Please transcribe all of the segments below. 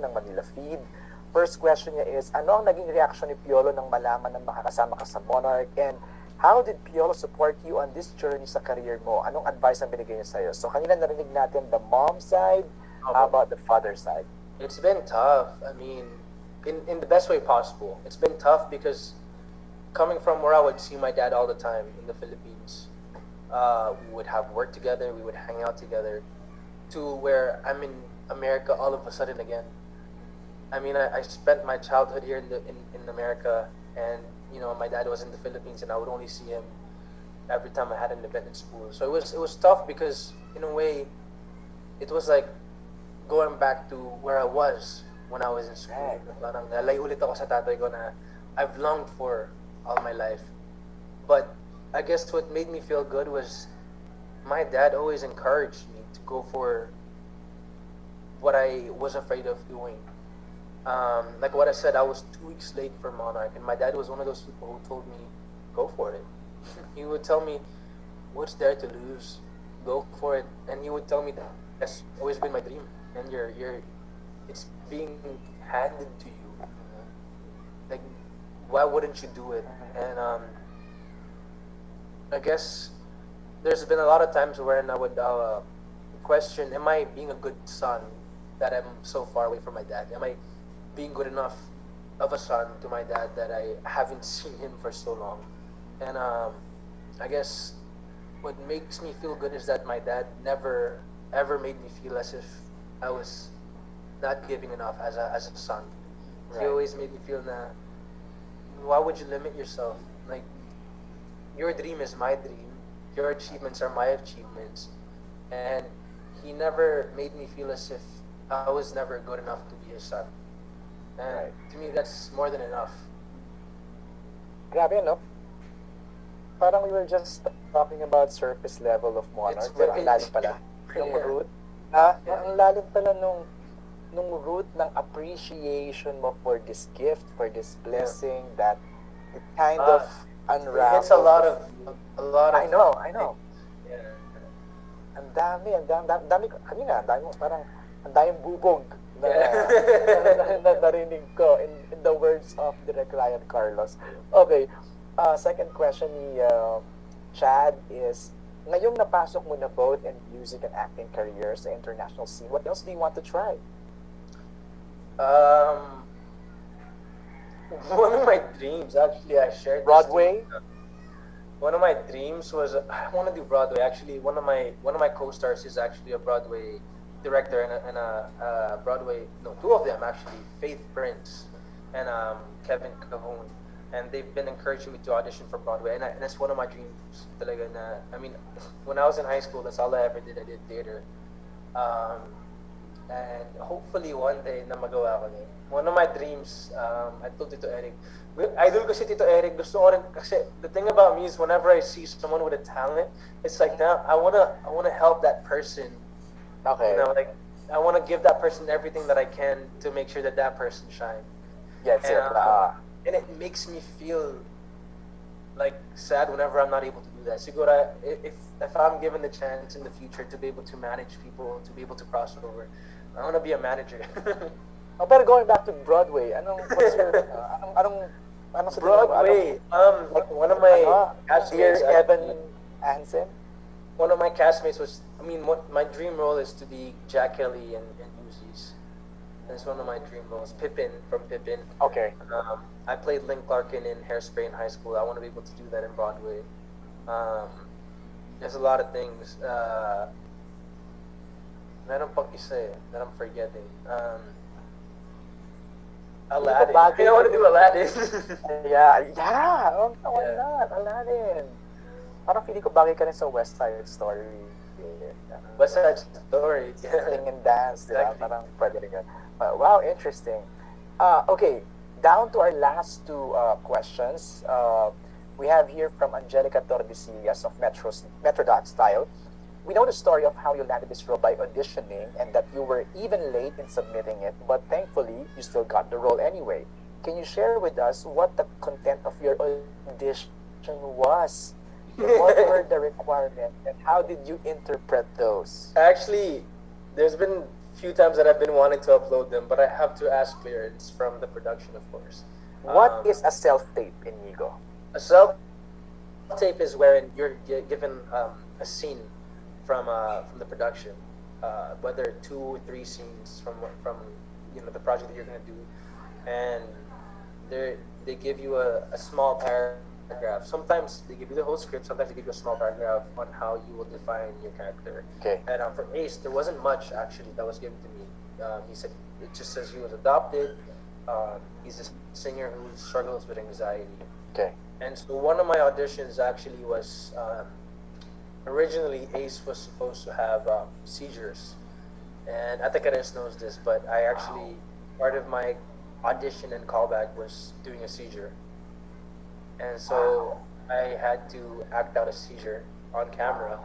ng Manila Feed. First question niya is, ano ang naging reaction ni Piolo nang malaman na makakasama ka sa Monarch? And how did Piolo support you on this journey sa career mo? Anong advice ang binigay niya sa'yo? So kanina narinig natin the mom side, how about the father side? It's been tough. I mean, in the best way possible. It's been tough because coming from where I would see my dad all the time in the Philippines, we would have work together, we would hang out together, to where I'm in America all of a sudden again. I mean, I spent my childhood here in America, and my dad was in the Philippines, and I would only see him every time I had an event in school. So it was tough because in a way, it was like going back to where I was when I was in school. Parang nalay ulit ako sa tatay ko na I've longed for all my life. But I guess what made me feel good was my dad always encouraged me to go for what I was afraid of doing. Like what I said, I was 2 weeks late for Monarch, and my dad was one of those people who told me, "Go for it." He would tell me, "What's there to lose? Go for it." And he would tell me that that's always been my dream, and it's being handed to you. Like, why wouldn't you do it? And I guess there's been a lot of times where I would question, am I being a good son that I'm so far away from my dad? Am I being good enough of a son to my dad that I haven't seen him for so long? And I guess what makes me feel good is that my dad never ever made me feel as if I was not giving enough as a son. Right. He always made me feel that, why would you limit yourself? Like, your dream is my dream, your achievements are my achievements, and he never made me feel as if I was never good enough to be his son. And to me, that's more than enough. Grabe, no? Parang we were just talking about surface level of Monarch, pero ang lalim pala. Yung root. Ang lalim pala nung root ng appreciation mo for this gift, for this blessing, that it kind of unravels. It's a lot of. I know. Yeah. Ang dami, kanina, parang ang daming bubog na narinig ko in the words of Direk Ryan Carlos. Okay, second question ni Chad is, ngayong napasok mo na both in music and acting career sa international scene, what else do you want to try? One of my dreams, actually, I shared Broadway. One of my dreams was I want to do Broadway. Actually, one of my co-stars is actually a Broadway director and a Broadway. No, two of them actually, Faith Prince and Kevin Cahoon, and they've been encouraging me to audition for Broadway, and that's one of my dreams. Talaga na, I mean, when I was in high school, that's all I ever did. I did theater, and hopefully one day na magawa ko din. One of my dreams, I told Tito Eric, idol ko si Tito Eric, gusto ko rin, kasi the thing about me is whenever I see someone with a talent, it's like, now I wanna help that person. Okay. Like, I want to give that person everything that I can to make sure that person shine. Yes, and it makes me feel like sad whenever I'm not able to do that. Siguro, if I'm given the chance in the future to be able to manage people, to be able to cross over, I want to be a manager. Pero going back to Broadway, what's your, anong sa Broadway? Like one of my Dear Evan Hansen? One of my castmates was, my dream role is to be Jack Kelly and Newsies. That's one of my dream roles. Pippin from Pippin. Okay. I played Link Larkin in Hairspray in high school. I want to be able to do that in Broadway. There's a lot of things. Meron pang isa that I'm forgetting. Aladdin. I want to do Aladdin. Yeah. Why not? Aladdin. Parang feeling ko bagay ka rin sa West Side Story. West Side Story. Sing and dance, diba? Parang pwede rin yun. Wow, interesting. Okay, down to our last two questions. We have here from Angelica Tordesillas of Metro Style. We know the story of how you landed this role by auditioning and that you were even late in submitting it, but thankfully, you still got the role anyway. Can you share with us what the content of your audition was? What were the requirements and how did you interpret those? Actually, there's been few times that I've been wanting to upload them, but I have to ask clearance from the production, of course. What is a self-tape, Inigo? A self tape is wherein you're given a scene from the production, whether 2 or 3 scenes from the project that you're gonna do, and they give you a small paragraph. Sometimes they give you the whole script. Sometimes they give you a small paragraph on how you will define your character. Okay. And for Ace, there wasn't much actually that was given to me. He said it just says he was adopted. He's a singer who struggles with anxiety. Okay. And so one of my auditions actually was originally Ace was supposed to have seizures, and Atakares knows this, but I actually part of my audition and callback was doing a seizure, and so I had to act out a seizure on camera.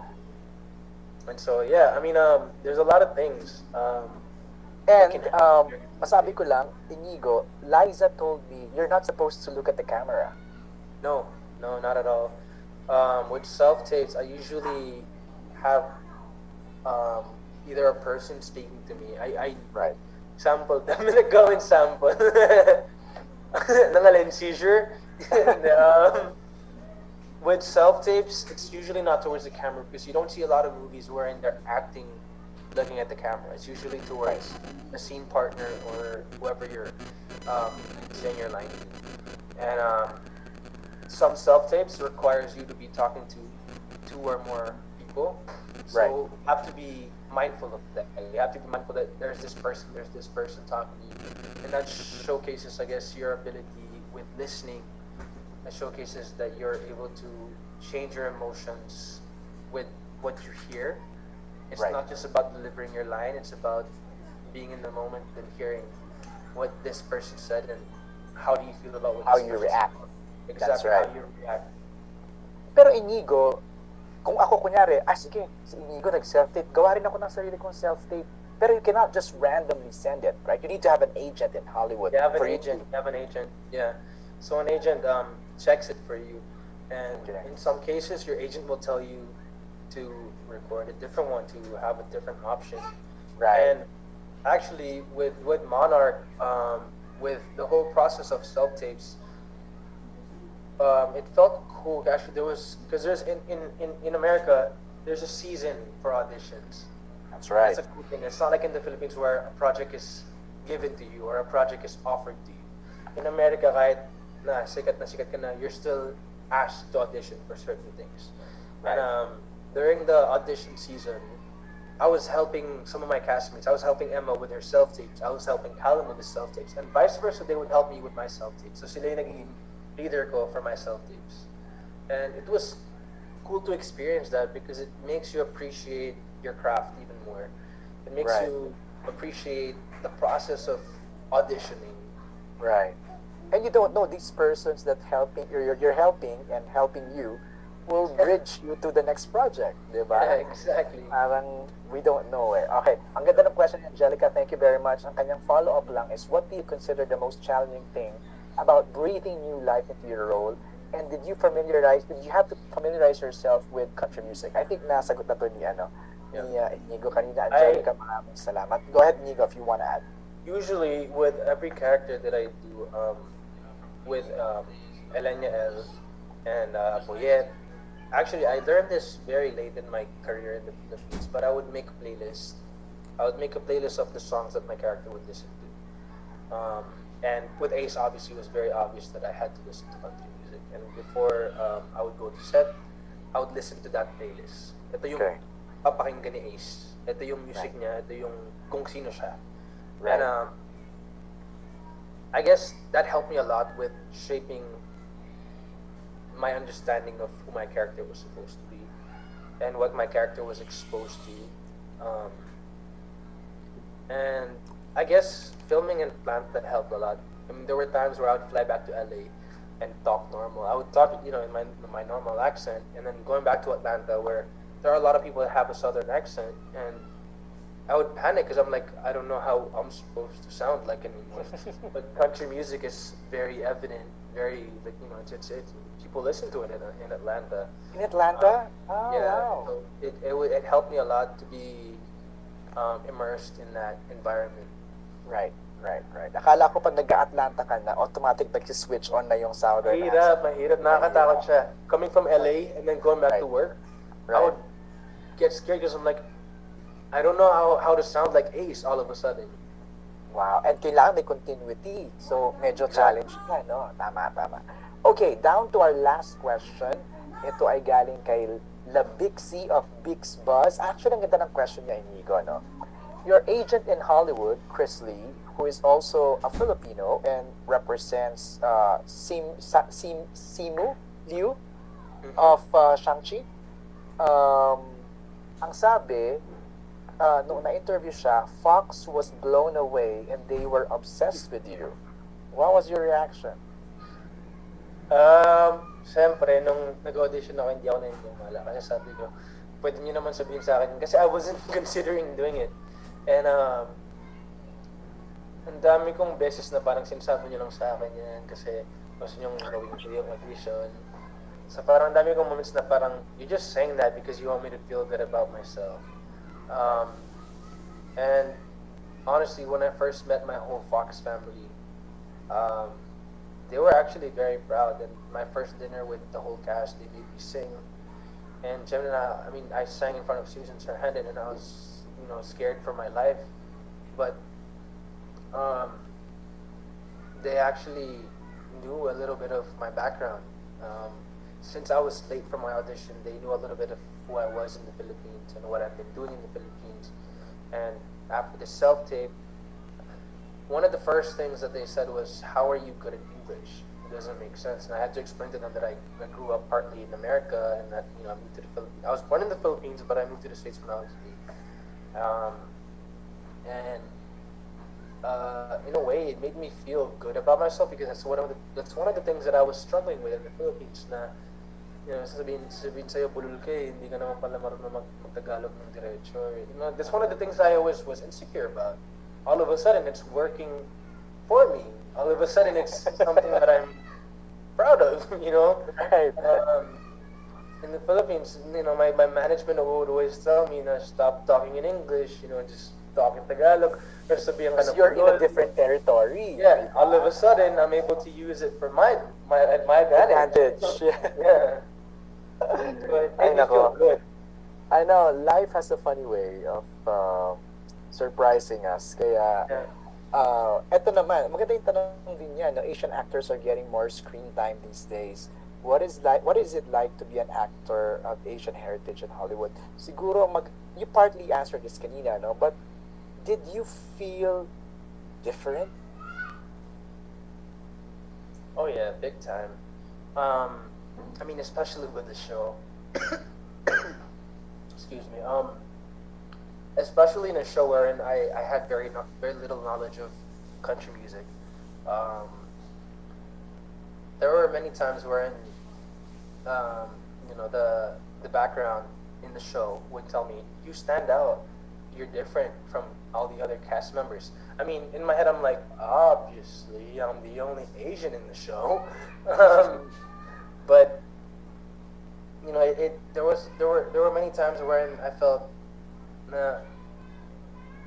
And so yeah, I mean, there's a lot of things. And can happen. masabi ko lang, Inigo, Liza told me you're not supposed to look at the camera. No, no, not at all. With self tapes, I usually have either a person speaking to me. I Right. sample. I'm gonna go and sample. Nangalin seizure. And, with self tapes, it's usually not towards the camera because you don't see a lot of movies wherein they're acting looking at the camera. It's usually towards a scene partner or whoever you're saying your line to. And some self tapes requires you to be talking to 2 or more people. So Right. you have to be mindful of that. You have to be mindful that there's this person talking to you. And that showcases, I guess, your ability with listening. It showcases that you're able to change your emotions with what you hear. It's Right. not just about delivering your line, it's about being in the moment and hearing what this person said and how do you feel about what How this you person react. said. That's Exactly right. how you react. Pero Inigo, kung ako kunyari, sige, si Inigo nag-self-tape, gawa rin ako ng sarili kong self-tape. Pero you cannot just randomly send it, right? You need to have an agent in Hollywood. You have an for agent. to- You have an agent. Yeah. So an agent checks it for you, and Okay. in some cases, your agent will tell you to record a different one, to have a different option. Right. And actually, with Monarch, with the whole process of self tapes, it felt cool. Actually, there was because there's in America, there's a season for auditions. That's right. That's a cool thing. It's not like in the Philippines where a project is given to you or a project is offered to you. In America, kahit na sikat ka na, you're still asked to audition for certain things. Right. And during the audition season, I was helping some of my castmates. I was helping Emma with her self-tapes. I was helping Callum with his self-tapes. And vice versa, they would help me with my self-tapes. So sila yung naging leader ko for my self-tapes. And it was cool to experience that because it makes you appreciate your craft even more. It makes Right. you appreciate the process of auditioning. Right. And you don't know these persons that you're helping and helping you will bridge you to the next project, di ba? Yeah, exactly. Parang we don't know eh. Okay, ang ganda ng question ni Angelica, thank you very much. Ang kanyang follow-up lang is, what do you consider the most challenging thing about breathing new life into your role? And did you have to familiarize yourself with country music? I think nasagot na to ni, Inigo kanina. Angelica, maraming salamat. Go ahead, Inigo, if you want to add. Usually, with every character that I do, with Elenia L and Boyet, actually, I learned this very late in my career in the Philippines, but I would make a playlist. I would make a playlist of the songs that my character would listen to. And with Ace, obviously, it was very obvious that I had to listen to country music. And before I would go to set, I would listen to that playlist. Ito yung Okay. papakinggan ni Ace. Ito yung music niya. Ito yung kung sino siya. Right. And I guess that helped me a lot with shaping my understanding of who my character was supposed to be and what my character was exposed to. And I guess filming in Atlanta helped a lot. I mean, there were times where I would fly back to LA and talk normal. I would talk, in my normal accent, and then going back to Atlanta, where there are a lot of people that have a southern accent, and I would panic because I'm like, I don't know how I'm supposed to sound like anymore. But country music is very evident, very it's people listen to it in Atlanta. In Atlanta? Yeah, Wow. so it helped me a lot to be immersed in that environment. Right, right. Akala ko pag nag-Atlanta ka na, automatic nag-switch on na yung southern accent. Mahirap. Nakakatakot siya. Coming from LA and then going back to Right. work, I Right. would get scared because I'm like, I don't know how to sound like Ace all of a sudden. Wow. And kailangan may continuity. So, medyo Exactly. challenge ka, no? Tama. Okay, down to our last question. Ito ay galing kay La Bixie of Bix Buzz. Actually, ang ganda ng question niya, Inigo, no? Your agent in Hollywood, Chris Lee, who is also a Filipino and represents Simu Liu of Shang-Chi, ang sabi, nung na-interview siya, Fox was blown away and they were obsessed with you. What was your reaction? Siyempre, nung nag-audition ako, hindi ako naniniwala. Kasi sabi ko, pwede niyo naman sabihin sa akin. Kasi I wasn't considering doing it. And, ang dami kong beses na parang sinasabi niyo lang sa akin yan. Kasi gusto niyong gawin ko yung audition. So parang ang dami kong moments na parang, you're just saying that because you want me to feel good about myself. And honestly, when I first met my whole Fox family, they were actually very proud. And my first dinner with the whole cast, they made me sing. And I sang in front of Susan Sarandon, and I was, scared for my life. But they actually knew a little bit of my background. Since I was late for my audition, they knew a little bit of who I was in the Philippines and what I've been doing in the Philippines. And after the self-tape, one of the first things that they said was, how are you good at English? It doesn't make sense. And I had to explain to them that I grew up partly in America and that, I moved to the Philippines. I was born in the Philippines, but I moved to the States when I was 8. In a way, it made me feel good about myself because that's one of the things that I was struggling with in the Philippines na, sasabihin sa'yo, bulol ka eh, hindi ka naman pala marunong mag-Tagalog ng diretso. That's one of the things I always was insecure about. All of a sudden, it's working for me. All of a sudden, it's something that I'm proud of, Right. In the Philippines, my management would always tell me, stop talking in English, just talk in Tagalog. Or sabihan ka Because na you're in a bulol. different territory. Yeah, all of a sudden, I'm able to use it for my advantage. Yeah. So it Ay, made me feel nako. good. I know, life has a funny way of surprising us. Kaya, eto naman, maganda yung tanong din yan, no? Asian actors are getting more screen time these days. What is it like to be an actor of Asian heritage in Hollywood? Siguro, you partly answered this kanina, no? But did you feel different? Oh yeah, big time. Especially with the show. Excuse me. Especially in a show wherein I had very little knowledge of country music. There were many times wherein, the background in the show would tell me, "You stand out. You're different from all the other cast members." In my head, I'm like, obviously, I'm the only Asian in the show. But there were many times wherein I felt na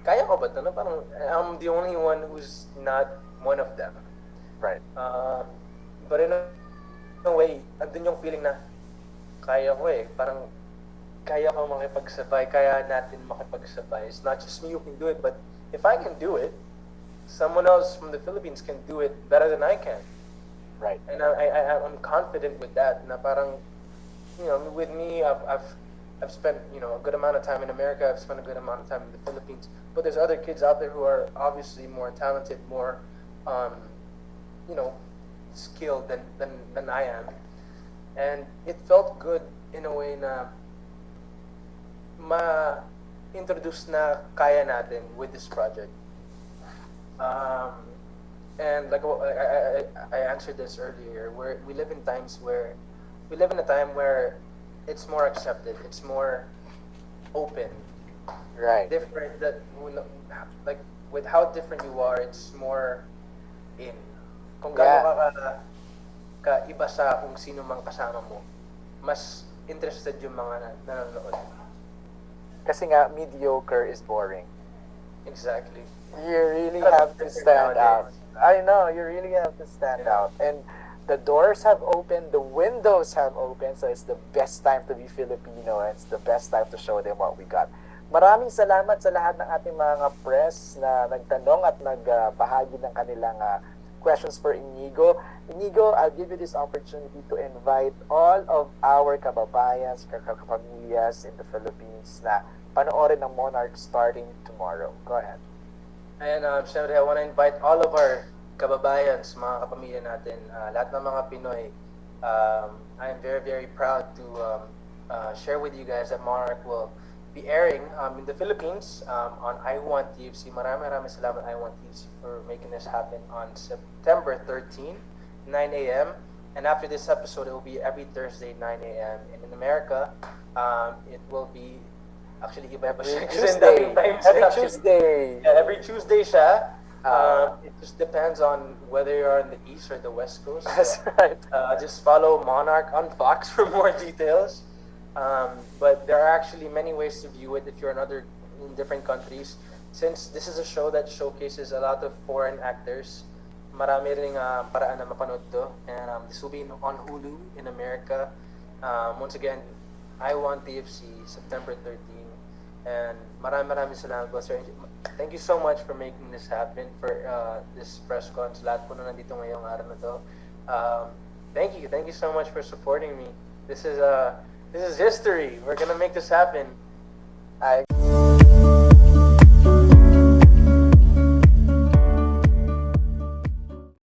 kaya ko ba ito? Na parang I'm the only one who's not one of them. Right. But in a way, andun yung feeling na kaya ko eh. Parang kaya ko makipagsabay, kaya natin makipagsabay. It's not just me who can do it, but if I can do it, someone else from the Philippines can do it better than I can. Right. And I'm confident with that. Na parang, with me, I've spent, a good amount of time in America. I've spent a good amount of time in the Philippines. But there's other kids out there who are obviously more talented, more, skilled than I am. And it felt good in a way na ma-introduce na kaya natin with this project. And like I answered this earlier, where we live in a time where it's more accepted, it's more open, Right. different. Like with how different you are, it's more in. Kung gaano ka iba sa kung sino mang kasama mo, mas interested yung mga nanonood. Kasi nga, mediocre is boring. Exactly. You really Gotta have be to different stand out. nowadays. I know, you really have to stand Yeah. out. And the doors have opened, the windows have opened, so it's the best time to be Filipino and it's the best time to show them what we got. Maraming salamat sa lahat ng ating mga press na nagtanong at nagbahagi ng kanilang questions for Inigo. Inigo, I'll give you this opportunity to invite all of our kababayans, kapamilyas in the Philippines na panoorin ng Monarch starting tomorrow. Go ahead. And syempre, I want to invite all of our kababayans, mga kapamilya natin, lahat ng mga Pinoy. I am very, very proud to share with you guys that Monarch will be airing in the Philippines on I Want TFC. Maraming salamat I Want TFC for making this happen on September 13, 9 a.m. And after this episode, it will be every Thursday, 9 a.m. And in America, it will be actually iba-iba siya. Kasi ang daming times Every actually. Tuesday. Yeah, every Tuesday siya. Ah. It just depends on whether you're on the East or the West Coast. That's So, right. just follow Monarch on Fox for more details. But there are actually many ways to view it if you're in different countries. Since this is a show that showcases a lot of foreign actors, marami ring paraan na mapanood to. And this will be on Hulu in America. Once again, I Want TFC, September 13. And maraming salamat po, sir. Thank you so much for making this happen, for this press con. Sa lahat po na nandito ngayong araw na to. Thank you so much for supporting me. This is history. We're gonna make this happen.